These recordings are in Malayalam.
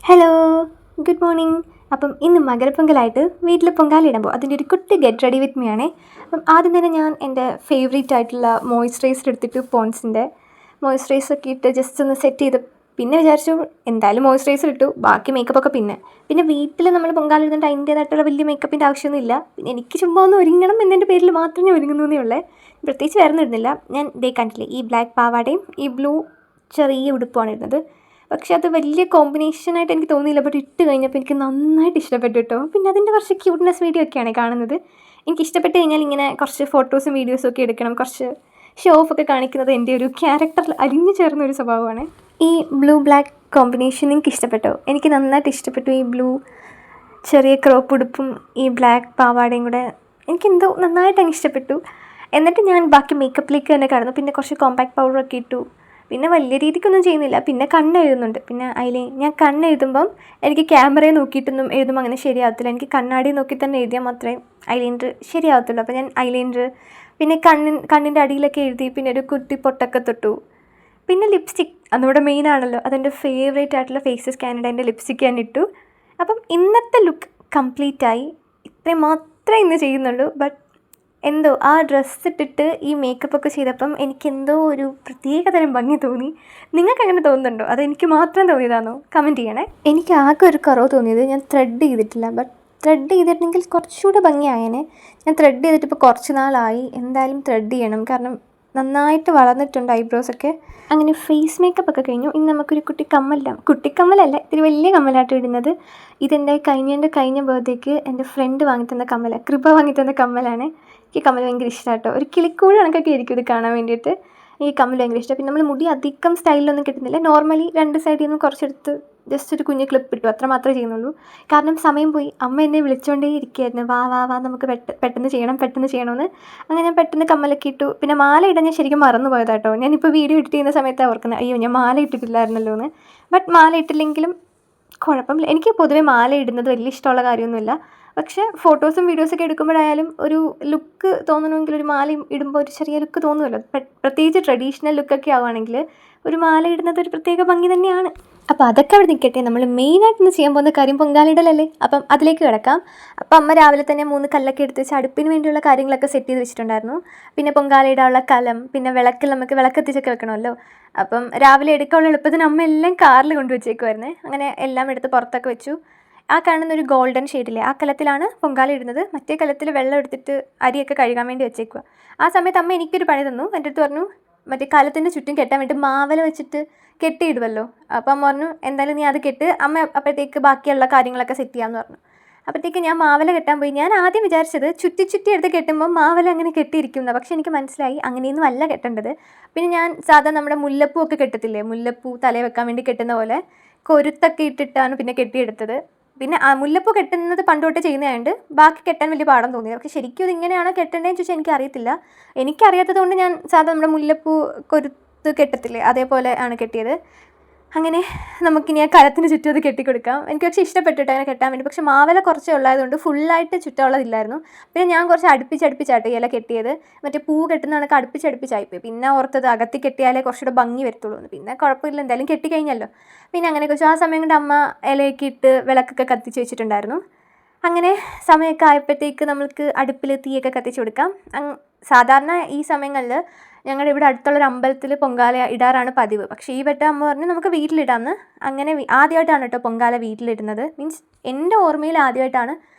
Hello, good morning. അപ്പം ഇന്ന് മകരപ്പൊങ്കലായിട്ട് വീട്ടിൽ പൊങ്കാലയിടുമ്പോൾ അതിൻ്റെ ഒരു കുട്ടി ഗെറ്റ് റെഡി വിത്ത് മീ ആണേ. അപ്പം ആദ്യം തന്നെ ഞാൻ എൻ്റെ ഫേവറേറ്റ് ആയിട്ടുള്ള മോയ്സ്ചറൈസർ എടുത്തിട്ട് പോൺസിൻ്റെ മോയ്സ്ചറൈസറൊക്കെ ഇട്ട് ജസ്റ്റ് ഒന്ന് സെറ്റ് ചെയ്ത് പിന്നെ വിചാരിച്ചു എന്തായാലും മോയ്സ്ചറൈസർ ഇട്ടു, ബാക്കി മേക്കപ്പൊക്കെ പിന്നെ വീട്ടിൽ നമ്മൾ പൊങ്കാല ഇടുന്നിട്ട് അതിൻ്റേതായിട്ടുള്ള വലിയ മേക്കപ്പിൻ്റെ ആവശ്യമൊന്നുമില്ല. പിന്നെ എനിക്ക് ചുമ്മാ ഒന്ന് ഒരുങ്ങണം എന്നതിൻ്റെ പേരിൽ മാത്രം ഞാൻ ഒരുങ്ങുന്നേ ഉള്ളേ. പ്രത്യേകിച്ച് വേറെ ഒന്നും ഇടുന്നില്ല. ഞാൻ ദേ കണ്ടില്ലേ, ഈ ബ്ലാക്ക് പാവാടയും ഈ ബ്ലൂ ചെറിയ ഉടുപ്പാണ് ഇടുന്നത്. പക്ഷെ അത് വലിയ കോമ്പിനേഷനായിട്ട് എനിക്ക് തോന്നിയില്ല. ബട്ട് ഇട്ട് കഴിഞ്ഞപ്പോൾ എനിക്ക് നന്നായിട്ട് ഇഷ്ടപ്പെട്ടു കേട്ടോ. പിന്നെ അതിൻ്റെ കുറച്ച് ക്യൂട്ട്നെസ് വീഡിയോ ഒക്കെയാണ് കാണുന്നത്. എനിക്ക് ഇഷ്ടപ്പെട്ട് കഴിഞ്ഞാൽ ഇങ്ങനെ കുറച്ച് ഫോട്ടോസും വീഡിയോസും ഒക്കെ എടുക്കണം, കുറച്ച് ഷോ ഓഫൊക്കെ കാണിക്കുന്നത് എൻ്റെ ഒരു ക്യാരക്ടറിൽ അലിഞ്ഞു ചേർന്ന ഒരു സ്വഭാവമാണ്. ഈ ബ്ലൂ ബ്ലാക്ക് കോമ്പിനേഷൻ എനിക്ക് ഇഷ്ടപ്പെട്ടോ. എനിക്ക് നന്നായിട്ട് ഇഷ്ടപ്പെട്ടു. ഈ ബ്ലൂ ചെറിയ ക്രോപ്പ് ഉടുപ്പും ഈ ബ്ലാക്ക് പാവാടയും കൂടെ എനിക്കെന്തോ നന്നായിട്ട് അങ്ങ് ഇഷ്ടപ്പെട്ടു. എന്നിട്ട് ഞാൻ ബാക്കി മേക്കപ്പിലേക്ക് തന്നെ കടന്നു. പിന്നെ കുറച്ച് കോമ്പാക്ട് പൗഡറൊക്കെ ഇട്ടു. പിന്നെ വലിയ രീതിക്കൊന്നും ചെയ്യുന്നില്ല. പിന്നെ കണ്ണെഴുതുന്നുണ്ട്. പിന്നെ ഞാൻ കണ്ണെഴുതുമ്പം എനിക്ക് ക്യാമറയെ നോക്കിയിട്ടൊന്നും എഴുതുമ്പോൾ അങ്ങനെ ശരിയാകത്തില്ല. എനിക്ക് കണ്ണാടി നോക്കി തന്നെ എഴുതിയാൽ മാത്രമേ ഐലൈനർ ശരിയാകത്തുള്ളൂ. അപ്പോൾ ഞാൻ ഐലൈനർ പിന്നെ കണ്ണിൻ്റെ അടിയിലൊക്കെ എഴുതി. പിന്നെ ഒരു കുട്ടി പൊട്ടൊക്കെ തൊട്ടു. പിന്നെ ലിപ്സ്റ്റിക് നമ്മുടെ മെയിൻ ആണല്ലോ, അതെൻ്റെ ഫേവറേറ്റ് ആയിട്ടുള്ള ഫേസസ് കാനഡേൻ്റെ ലിപ്സ്റ്റിക്ക് ഞാൻ ഇട്ടു. അപ്പം ഇന്നത്തെ ലുക്ക് കംപ്ലീറ്റായി. ഇത്രയും മാത്രമേ ഇന്ന് ചെയ്യുന്നുള്ളൂ. ബട്ട് എന്തോ ആ ഡ്രസ്സ് ഇട്ടിട്ട് ഈ മേക്കപ്പൊക്കെ ചെയ്തപ്പം എനിക്കെന്തോ ഒരു പ്രത്യേകതരം ഭംഗി തോന്നി. നിങ്ങൾക്ക് അങ്ങനെ തോന്നുന്നുണ്ടോ? അത് എനിക്ക് മാത്രം തോന്നിയതാണോ? കമൻറ്റ് ചെയ്യണേ. എനിക്ക് ആകെ ഒരു കുറവ് തോന്നിയത് ഞാൻ ത്രെഡ് ചെയ്തിട്ടില്ല. ബട്ട് ത്രെഡ് ചെയ്തിട്ടുണ്ടെങ്കിൽ കുറച്ചുകൂടെ ഭംഗിയായേനെ. ഞാൻ ത്രെഡ് ചെയ്തിട്ട് ഇപ്പോൾ കുറച്ച് നാളായി. എന്തായാലും ത്രെഡ് ചെയ്യണം, കാരണം നന്നായിട്ട് വളർന്നിട്ടുണ്ട് ഐബ്രോസൊക്കെ. അങ്ങനെ ഫേസ് മേക്കപ്പ് ഒക്കെ കഴിഞ്ഞു. ഇന്ന് നമുക്കൊരു കുട്ടിക്കമ്മലല്ല, ഇത്തിരി വലിയ കമ്മലായിട്ട് ഇടുന്നത്. ഇതെൻ്റെ കഴിഞ്ഞ ബർത്ത്ഡേക്ക് എൻ്റെ ഫ്രണ്ട് വാങ്ങിത്തന്ന കമ്മലാണ്, കൃപ വാങ്ങിത്തന്ന കമ്മലാണ്. എനിക്ക് കമ്മൽ ഭയങ്കര ഇഷ്ടമാണ് കേട്ടോ. ഒരു കിളിക്കൂട് കണക്കൊക്കെ ആയിരിക്കും ഇത് കാണാൻ വേണ്ടിയിട്ട്. ഈ കമ്മൽ ഭയങ്കര ഇഷ്ടമാണ്. പിന്നെ നമ്മൾ മുടി അധികം സ്റ്റൈലിലൊന്നും കിട്ടുന്നില്ല. നോർമലി രണ്ട് സൈഡിൽ നിന്നും കുറച്ചെടുത്ത് ജസ്റ്റ് ഒരു കുഞ്ഞ് ക്ലിപ്പ് ഇട്ടു, അത്ര മാത്രമേ ചെയ്യുന്നുള്ളൂ. കാരണം സമയം പോയി. അമ്മ എന്നെ വിളിച്ചുകൊണ്ടേ ഇരിക്കുകയായിരുന്നു, വാ വാ വാ നമുക്ക് പെട്ടെന്ന് ചെയ്യണമെന്ന്. അങ്ങനെ ഞാൻ പെട്ടെന്ന് കമ്മലൊക്കെ ഇട്ടു. പിന്നെ മാല ഇടാൻ ഞാൻ ശരിക്കും മറന്നു പോയതാട്ടോ. ഞാനിപ്പോൾ വീഡിയോ എഡിറ്റ് ചെയ്യുന്ന സമയത്താണ് ഓർക്കുന്നത്, അയ്യോ ഞാൻ മാല ഇട്ടിട്ടില്ലായിരുന്നല്ലോ എന്ന്. ബട്ട് മാല ഇട്ടില്ലെങ്കിലും കുഴപ്പമില്ല. എനിക്ക് പൊതുവേ മാല ഇടുന്നത് വലിയ ഇഷ്ടമുള്ള കാര്യമൊന്നുമില്ല. പക്ഷേ ഫോട്ടോസും വീഡിയോസൊക്കെ എടുക്കുമ്പോഴായാലും ഒരു ലുക്ക് തോന്നണമെങ്കിൽ ഒരു മാല ഇടുമ്പോൾ ഒരു ചെറിയ ലുക്ക് തോന്നുമല്ലോ. പ്രത്യേകിച്ച് ട്രഡീഷണൽ ലുക്കൊക്കെ ആവുകയാണെങ്കിൽ ഒരു മാല ഇടുന്നത് ഒരു പ്രത്യേക ഭംഗി തന്നെയാണ്. അപ്പോൾ അതൊക്കെ അവിടെ നിൽക്കട്ടെ. നമ്മൾ മെയിനായിട്ട് ഇന്ന് ചെയ്യാൻ പോകുന്ന കാര്യം പൊങ്കാലയിടലല്ലേ. അപ്പം അതിലേക്ക് കിടക്കാം. അപ്പം അമ്മ രാവിലെ തന്നെ 3 കല്ലൊക്കെ എടുത്ത് വെച്ച് അടുപ്പിന് വേണ്ടിയുള്ള കാര്യങ്ങളൊക്കെ സെറ്റ് ചെയ്ത് വെച്ചിട്ടുണ്ടായിരുന്നു. പിന്നെ പൊങ്കാലയിടാനുള്ള കലം, പിന്നെ വിളക്കിൽ നമുക്ക് വിളക്കത്തിച്ചൊക്കെ വെക്കണമല്ലോ. അപ്പം രാവിലെ എടുക്കാനുള്ള എളുപ്പത്തിന് അമ്മ എല്ലാം കാറിൽ കൊണ്ടുവച്ചേക്കുമായിരുന്നേ. അങ്ങനെ എല്ലാം എടുത്ത് പുറത്തൊക്കെ വെച്ചു. ആ കാണുന്നൊരു ഗോൾഡൻ ഷെയ്ഡില്ലേ, ആ കലത്തിലാണ് പൊങ്കാല ഇടുന്നത്. മറ്റേ കലത്തിൽ വെള്ളം എടുത്തിട്ട് അരിയൊക്കെ കഴുകാൻ വേണ്ടി വെച്ചേക്കുക. ആ സമയത്ത് അമ്മ എനിക്കൊരു പണി തന്നു. എൻ്റെ അടുത്ത് പറഞ്ഞു, മറ്റേ കലത്തിൻ്റെ ചുറ്റും കെട്ടാൻ വേണ്ടി മാവല വെച്ചിട്ട് കെട്ടിയിടുമല്ലോ. അപ്പം അമ്മ പറഞ്ഞു എന്തായാലും നീ അത് കെട്ട്, അമ്മ അപ്പോഴത്തേക്ക് ബാക്കിയുള്ള കാര്യങ്ങളൊക്കെ സെറ്റ് ചെയ്യാമെന്ന് പറഞ്ഞു. അപ്പോഴത്തേക്ക് ഞാൻ മാവല കെട്ടാൻ പോയി. ഞാൻ ആദ്യം വിചാരിച്ചത് ചുറ്റി എടുത്ത് കെട്ടുമ്പോൾ മാവല അങ്ങനെ കെട്ടിയിരിക്കുന്ന, പക്ഷേ എനിക്ക് മനസ്സിലായി അങ്ങനെയൊന്നും അല്ല കെട്ടേണ്ടത്. പിന്നെ ഞാൻ സാധാരണ നമ്മുടെ മുല്ലപ്പൂ ഒക്കെ കെട്ടത്തില്ലേ, മുല്ലപ്പൂ തലയിൽ വെക്കാൻ വേണ്ടി കെട്ടുന്ന പോലെ കൊരുത്തൊക്കെ ഇട്ടിട്ടാണ് പിന്നെ കെട്ടിയെടുത്തത്. പിന്നെ മുല്ലപ്പൂ കെട്ടുന്നത് പണ്ട് തൊട്ടേ ചെയ്യുന്നതായതുകൊണ്ട് ബാക്കി കെട്ടാൻ വലിയ പാഠം തോന്നി. പക്ഷേ ശരിക്കും ഇതിങ്ങനെയാണോ കെട്ടേണ്ടതെന്ന് ചോദിച്ചാൽ എനിക്കറിയത്തില്ല. എനിക്കറിയാത്തത് കൊണ്ട് ഞാൻ സാധാരണ നമ്മുടെ മുല്ലപ്പൂ കൊരുത്ത് കെട്ടത്തില്ലേ, അതേപോലെ ആണ് കെട്ടിയത്. അങ്ങനെ നമുക്കിനി ആ കലത്തിന് ചുറ്റും അത് കെട്ടിക്കൊടുക്കാം. എനിക്ക് പക്ഷേ ഇഷ്ടപ്പെട്ടിട്ട് അങ്ങനെ കെട്ടാൻ വേണ്ടി. പക്ഷേ മാവല കുറച്ചേ ഉള്ളതുകൊണ്ട് ഫുള്ളായിട്ട് ചുറ്റുള്ളതില്ലായിരുന്നു. പിന്നെ ഞാൻ കുറച്ച് അടുപ്പിച്ചടുപ്പിച്ചാട്ടോ ഇല കെട്ടിയത്. മറ്റേ പൂ കെട്ടുന്ന കണക്ക് അടുപ്പിച്ചടുപ്പിച്ചായിപ്പോയി. പിന്നെ ഓർത്തത് അകത്തി കെട്ടിയാലേ കുറച്ചുകൂടെ ഭംഗി വരത്തുള്ളൂ എന്ന്. പിന്നെ കുഴപ്പമില്ല, എന്തായാലും കെട്ടിക്കഴിഞ്ഞല്ലോ. പിന്നെ അങ്ങനെ കുറച്ച് ആ സമയം കൊണ്ട് അമ്മ ഇലയൊക്കെ ഇട്ട് വിളക്കൊക്കെ കത്തിച്ച് വെച്ചിട്ടുണ്ടായിരുന്നു. അങ്ങനെ സമയമൊക്കെ ആയപ്പോഴത്തേക്ക് നമുക്ക് അടുപ്പിൽ തീയൊക്കെ കത്തിച്ച് കൊടുക്കാം. സാധാരണ ഈ സമയങ്ങളിൽ ഞങ്ങളുടെ ഇവിടെ അടുത്തുള്ളൊരു അമ്പലത്തിൽ പൊങ്കാല ഇടാറാണ് പതിവ്. പക്ഷേ ഈ വട്ടം അമ്മ പറഞ്ഞു നമുക്ക് വീട്ടിലിടാമെന്ന്. അങ്ങനെ ആദ്യമായിട്ടാണ് കേട്ടോ പൊങ്കാല വീട്ടിലിടുന്നത്. മീൻസ് എൻ്റെ ഓർമ്മയിൽ ആദ്യമായിട്ടാണ്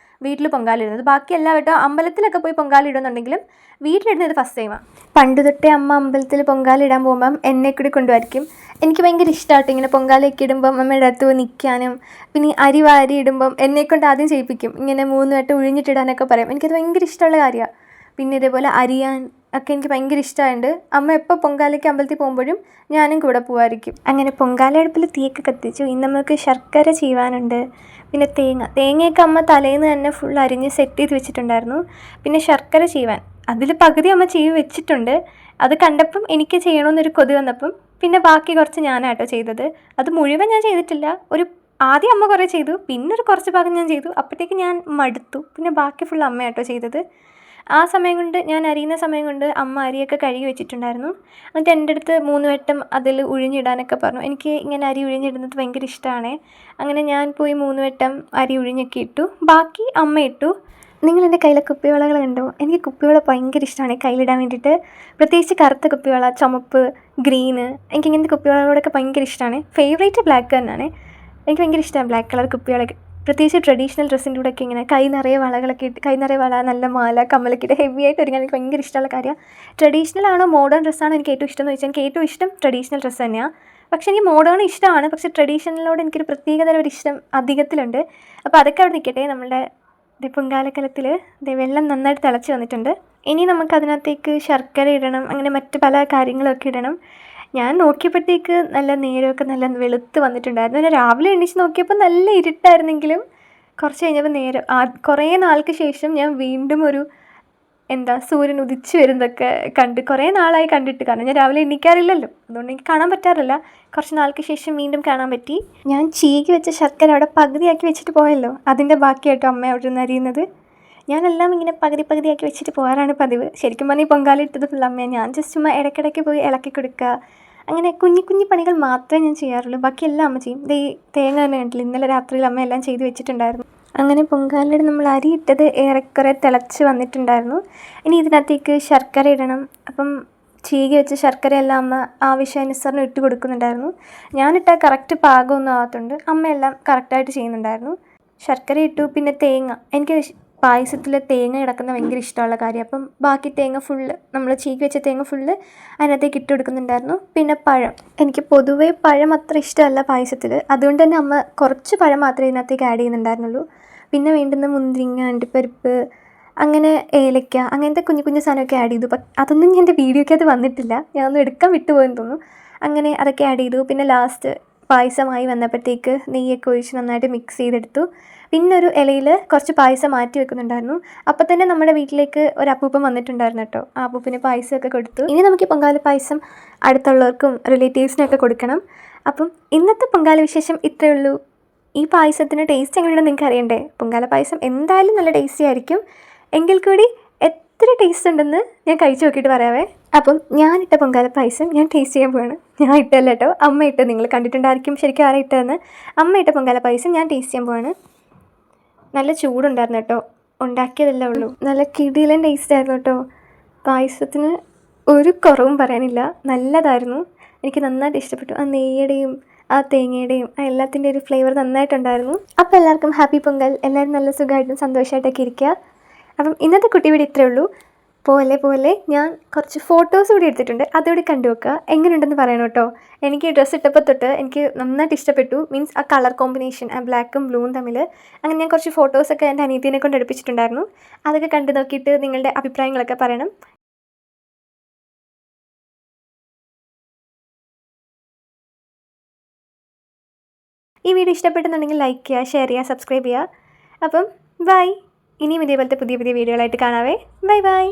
വീട്ടിൽ പൊങ്കാല ഇടുന്നത്. ബാക്കി എല്ലാ വട്ടം അമ്പലത്തിലൊക്കെ പോയി പൊങ്കാല ഇടുന്നുണ്ടെങ്കിലും വീട്ടിലിടുന്നത് ഫസ്റ്റ് ടൈമാണ്. പണ്ട് തൊട്ടേ അമ്മ അമ്പലത്തിൽ പൊങ്കാല ഇടാൻ പോകുമ്പം എന്നെ കൂടി കൊണ്ടുപോയിരിക്കും. എനിക്ക് ഭയങ്കര ഇഷ്ടമായിട്ട് ഇങ്ങനെ പൊങ്കാലയൊക്കെ ഇടുമ്പം അമ്മയുടെ അടുത്ത് നിൽക്കാനും. പിന്നെ ഈ അരി വാരി ഇടുമ്പം എന്നെക്കൊണ്ട് ആദ്യം ചെയ്യിപ്പിക്കും. ഇങ്ങനെ 3 വട്ടം ഉഴിഞ്ഞിട്ടിടാനൊക്കെ പറയും. എനിക്കത് ഭയങ്കര ഇഷ്ടമുള്ള കാര്യമാണ്. പിന്നെ ഇതേപോലെ അരിയാൻ ഒക്കെ എനിക്ക് ഭയങ്കര ഇഷ്ടമായിട്ടുണ്ട്. അമ്മ എപ്പോൾ പൊങ്കാലയ്ക്ക് അമ്പലത്തിൽ പോകുമ്പോഴും ഞാനും കൂടെ പോകുമായിരിക്കും. അങ്ങനെ പൊങ്കാല അടുപ്പിൽ തീയൊക്കെ കത്തിച്ചു. ഇന്ന് നമുക്ക് ശർക്കര ചെയ്യുവാനുണ്ട്. പിന്നെ തേങ്ങയൊക്കെ അമ്മ തലേന്ന് തന്നെ ഫുൾ അരിഞ്ഞ് സെറ്റ് ചെയ്ത് വെച്ചിട്ടുണ്ടായിരുന്നു. പിന്നെ ശർക്കര ചെയ്യുവാൻ അതിൽ പകുതി അമ്മ ചെയ്ത് വെച്ചിട്ടുണ്ട്. അത് കണ്ടപ്പം എനിക്ക് ചെയ്യണമെന്നൊരു കൊതി വന്നപ്പം പിന്നെ ബാക്കി കുറച്ച് ഞാനാട്ടോ ചെയ്തത്. അത് മുഴുവൻ ഞാൻ ചെയ്തിട്ടില്ല. ആദ്യം അമ്മ കുറേ ചെയ്തു, പിന്നെ കുറച്ച് ഭാഗം ഞാൻ ചെയ്തു. അപ്പോഴത്തേക്ക് ഞാൻ മടുത്തു. പിന്നെ ബാക്കി ഫുൾ അമ്മയാട്ടോ ചെയ്തത്. ആ സമയം കൊണ്ട് ഞാൻ അരിയുന്ന സമയം കൊണ്ട് അമ്മ അരിയൊക്കെ കഴുകി വെച്ചിട്ടുണ്ടായിരുന്നു. എന്നിട്ട് എൻ്റെ അടുത്ത് 3 വട്ടം അതിൽ ഉഴിഞ്ഞിടാനൊക്കെ പറഞ്ഞു. എനിക്ക് ഇങ്ങനെ അരി ഉഴിഞ്ഞിടുന്നത് ഭയങ്കര ഇഷ്ടമാണ്. അങ്ങനെ ഞാൻ പോയി 3 വട്ടം അരി ഉഴിഞ്ഞൊക്കെ ഇട്ടു. ബാക്കി അമ്മ ഇട്ടു. നിങ്ങളെൻ്റെ കയ്യിലെ കുപ്പിവളകൾ കണ്ടോ? എനിക്ക് കുപ്പിവള ഭയങ്കര ഇഷ്ടമാണ് കയ്യിലിടാൻ വേണ്ടിയിട്ട്. പ്രത്യേകിച്ച് കറുത്ത കുപ്പിവള, ചുമപ്പ്, ഗ്രീന്, എനിക്കിങ്ങനത്തെ കുപ്പിവളകളോടൊക്കെ ഭയങ്കര ഇഷ്ടമാണ്. ഫേവറേറ്റ് ബ്ലാക്ക് തന്നെയാണ്. എനിക്ക് ഭയങ്കര ഇഷ്ടമാണ് ബ്ലാക്ക് കളർ കുപ്പികളൊക്കെ. പ്രത്യേകിച്ച് ട്രഡീഷണൽ ഡ്രസ്സിൻ്റെ കൂടെയൊക്കെ ഇങ്ങനെ കൈ നിറയെ വളകളൊക്കെ ഇട്ട്, കൈ നിറയെ വള, നല്ല മാല, കമ്മലൊക്കെ ഇട്ട് ഹെവി ആയിട്ട് ഒരുങ്ങാൻ എനിക്ക് ഭയങ്കര ഇഷ്ടമുള്ള കാര്യമാണ്. ട്രഡീഷണൽ ആണോ മോഡേൺ ഡ്രസ്സാണോ എനിക്ക് ഏറ്റവും ഇഷ്ടം എന്ന് ചോദിച്ചാൽ എനിക്ക് ഏറ്റവും ഇഷ്ടം ട്രഡീഷണൽ ഡ്രസ്സ് തന്നെയാണ്. പക്ഷേ എനിക്ക് മോഡേൺ ഇഷ്ടമാണ്, പക്ഷേ ട്രഡീഷണലിനോട് എനിക്കൊരു പ്രത്യേകതരം ഒരു ഇഷ്ടം അധികത്തിലുണ്ട്. അപ്പോൾ അതൊക്കെ അവിടെ നിൽക്കട്ടെ. നമ്മളുടെ പൊങ്കാലക്കലത്തിൽ വെള്ളം നന്നായിട്ട് തിളച്ച് വന്നിട്ടുണ്ട്. ഇനി നമുക്കതിനകത്തേക്ക് ശർക്കര ഇടണം, അങ്ങനെ മറ്റ് പല കാര്യങ്ങളൊക്കെ ഇടണം. ഞാൻ നോക്കിയപ്പോഴത്തേക്ക് നല്ല നേരമൊക്കെ നല്ല വെളുത്ത് വന്നിട്ടുണ്ടായിരുന്നു. ഞാൻ രാവിലെ എണീച്ച് നോക്കിയപ്പോൾ നല്ല ഇരുട്ടായിരുന്നെങ്കിലും കുറച്ച് കഴിഞ്ഞപ്പോൾ കുറേ നാൾക്ക് ശേഷം ഞാൻ വീണ്ടും ഒരു സൂര്യൻ ഉദിച്ച് വരുന്നതൊക്കെ കണ്ട്. കുറേ നാളായി കണ്ടിട്ട്, കാരണം ഞാൻ രാവിലെ എണീക്കാറില്ലല്ലോ, അതുകൊണ്ട് എനിക്ക് കാണാൻ പറ്റാറില്ല. കുറച്ച് നാൾക്ക് ശേഷം വീണ്ടും കാണാൻ പറ്റി. ഞാൻ ചീകി വെച്ച ശർക്കര അവിടെ പകുതിയാക്കി വെച്ചിട്ട് പോയല്ലോ, അതിൻ്റെ ബാക്കിയായിട്ടോ അമ്മ അവിടെ നിന്ന് അരിയുന്നത്. ഞാനെല്ലാം ഇങ്ങനെ പകുതിയാക്കി വെച്ചിട്ട് പോകാറാണ് പതിവ്. ശരിക്കും പറഞ്ഞാൽ ഈ പൊങ്കാല ഇട്ടത് ഫുൾ അമ്മയാണ്. ഞാൻ ജസ്റ്റ് ചുമ്മാ ഇടയ്ക്കിടയ്ക്ക് പോയി ഇളക്കി കൊടുക്കുക, അങ്ങനെ കുഞ്ഞു പണികൾ മാത്രമേ ഞാൻ ചെയ്യാറുള്ളൂ. ബാക്കിയെല്ലാം അമ്മ ചെയ്യും. തേങ്ങ തന്നെ കണ്ടില്ല, ഇന്നലെ രാത്രിയിൽ അമ്മ എല്ലാം ചെയ്ത് വെച്ചിട്ടുണ്ടായിരുന്നു. അങ്ങനെ പൊങ്കാലയുടെ നമ്മൾ അരി ഇട്ടത് ഏറെക്കുറെ തിളച്ച് വന്നിട്ടുണ്ടായിരുന്നു. ഇനി ഇതിനകത്തേക്ക് ശർക്കര ഇടണം. അപ്പം ചീകി വെച്ച് ശർക്കരയെല്ലാം അമ്മ ആവശ്യാനുസരണം ഇട്ട് കൊടുക്കുന്നുണ്ടായിരുന്നു. ഞാനിട്ടാൽ കറക്റ്റ് പാകമൊന്നും ആവാത്തതുകൊണ്ട് അമ്മയെല്ലാം കറക്റ്റായിട്ട് ചെയ്യുന്നുണ്ടായിരുന്നു. ശർക്കര ഇട്ടു, പിന്നെ തേങ്ങ. എനിക്ക് പായസത്തിൽ തേങ്ങ കിടക്കുന്ന ഭയങ്കര ഇഷ്ടമുള്ള കാര്യം. അപ്പം ബാക്കി തേങ്ങ ഫുള്ള്, നമ്മൾ ചീകി വെച്ച തേങ്ങ ഫുള്ള് അതിനകത്തേക്ക് ഇട്ട് കൊടുക്കുന്നുണ്ടായിരുന്നു. പിന്നെ പഴം. എനിക്ക് പൊതുവേ പഴം അത്ര ഇഷ്ടമല്ല പായസത്തിൽ, അതുകൊണ്ട് തന്നെ അമ്മ കുറച്ച് പഴം മാത്രമേ ഇതിനകത്തേക്ക് ആഡ് ചെയ്യുന്നുണ്ടായിരുന്നുള്ളൂ. പിന്നെ വേണ്ടുന്ന മുന്തിരിങ്ങ, അണ്ടിപ്പരിപ്പ്, അങ്ങനെ ഏലക്ക, അങ്ങനത്തെ കുഞ്ഞു സാധനമൊക്കെ ആഡ് ചെയ്തു. അതൊന്നും എൻ്റെ വീഡിയോയ്ക്കകത്ത് വന്നിട്ടില്ല, ഞാനൊന്നും എടുക്കാൻ വിട്ടുപോയെന്ന് തോന്നുന്നു. അങ്ങനെ അതൊക്കെ ആഡ് ചെയ്തു. പിന്നെ ലാസ്റ്റ് പായസമായി വന്നപ്പോഴത്തേക്ക് നെയ്യൊക്കെ ഒഴിച്ച് നന്നായിട്ട് മിക്സ് ചെയ്തെടുത്തു. പിന്നെ ഒരു ഇലയിൽ കുറച്ച് പായസം മാറ്റി വെക്കുന്നുണ്ടായിരുന്നു. അപ്പോൾ തന്നെ നമ്മുടെ വീട്ടിലേക്ക് ഒരു അപ്പൂപ്പൻ വന്നിട്ടുണ്ടായിരുന്നു കേട്ടോ. ആ അപ്പൂപ്പന് പായസമൊക്കെ കൊടുത്തു. ഇനി നമുക്ക് ഈ പൊങ്കാല പായസം അടുത്തുള്ളവർക്കും റിലേറ്റീവ്സിനൊക്കെ കൊടുക്കണം. അപ്പം ഇന്നത്തെ പൊങ്കാല വിശേഷം ഇത്രയേ ഉള്ളൂ. ഈ പായസത്തിന് ടേസ്റ്റ് എങ്ങനെയുണ്ടെന്ന് നിങ്ങൾക്ക് അറിയണ്ടേ? പൊങ്കാല പായസം എന്തായാലും നല്ല ടേസ്റ്റി ആയിരിക്കും. എങ്കിൽ കൂടി എത്ര ടേസ്റ്റ് ഉണ്ടെന്ന് ഞാൻ കഴിച്ച് നോക്കിയിട്ട് പറയാവേ. അപ്പം ഞാനിട്ട പൊങ്കാല പായസം ഞാൻ ടേസ്റ്റ് ചെയ്യാൻ പോവാണ്. ഞാൻ ഇട്ടല്ല കേട്ടോ, അമ്മ ഇട്ട്. നിങ്ങൾ കണ്ടിട്ടുണ്ടായിരിക്കും ശരിക്കും ആരാ ഇട്ടതെന്ന്. അമ്മ ഇട്ട പൊങ്കാല പായസം ഞാൻ ടേസ്റ്റ് ചെയ്യാൻ പോവാണ്. നല്ല ചൂടുണ്ടായിരുന്നു കേട്ടോ, ഉണ്ടാക്കിയതല്ലേ ഉള്ളൂ. നല്ല കിടിലൻ ടേസ്റ്റ് ആയിരുന്നു കേട്ടോ. പായസത്തിന് ഒരു കുറവും പറയാനില്ല, നല്ലതായിരുന്നു. എനിക്ക് നന്നായിട്ട് ഇഷ്ടപ്പെട്ടു. ആ നെയ്യുടെയും ആ തേങ്ങയുടെയും ആ എല്ലാത്തിൻ്റെ ഒരു ഫ്ലേവർ നന്നായിട്ടുണ്ടായിരുന്നു. അപ്പോൾ എല്ലാവർക്കും ഹാപ്പി പൊങ്കൽ. എല്ലാവരും നല്ല സുഖമായിട്ടും സന്തോഷമായിട്ടൊക്കെ ഇരിക്കുക. അപ്പം ഇന്നത്തെ കുട്ടി വീഡിയോ ഇത്രയേ ഉള്ളൂ. പോലെ ഞാൻ കുറച്ച് ഫോട്ടോസ് കൂടി എടുത്തിട്ടുണ്ട്, അതുകൂടി കണ്ടു വെക്കുക. എങ്ങനെയുണ്ടെന്ന് പറയണം കേട്ടോ. എനിക്ക് ഡ്രസ്സ് ഇട്ടപ്പോൾ തൊട്ട് എനിക്ക് നന്നായിട്ട് ഇഷ്ടപ്പെട്ടു. മീൻസ് ആ കളർ കോമ്പിനേഷൻ, ആ ബ്ലാക്കും ബ്ലൂവും തമ്മിൽ. അങ്ങനെ ഞാൻ കുറച്ച് ഫോട്ടോസൊക്കെ എൻ്റെ അനിയത്തിനെ കൊണ്ട് എടുപ്പിച്ചിട്ടുണ്ടായിരുന്നു. അതൊക്കെ കണ്ടു നോക്കിയിട്ട് നിങ്ങളുടെ അഭിപ്രായങ്ങളൊക്കെ പറയണം. ഈ വീഡിയോ ഇഷ്ടപ്പെട്ടെന്നുണ്ടെങ്കിൽ ലൈക്ക് ചെയ്യുക, ഷെയർ ചെയ്യുക, സബ്സ്ക്രൈബ് ചെയ്യുക. അപ്പം ബൈ. ഇനിയും ഇതേപോലത്തെ പുതിയ വീഡിയോകളായിട്ട് കാണാവേ. ബൈ.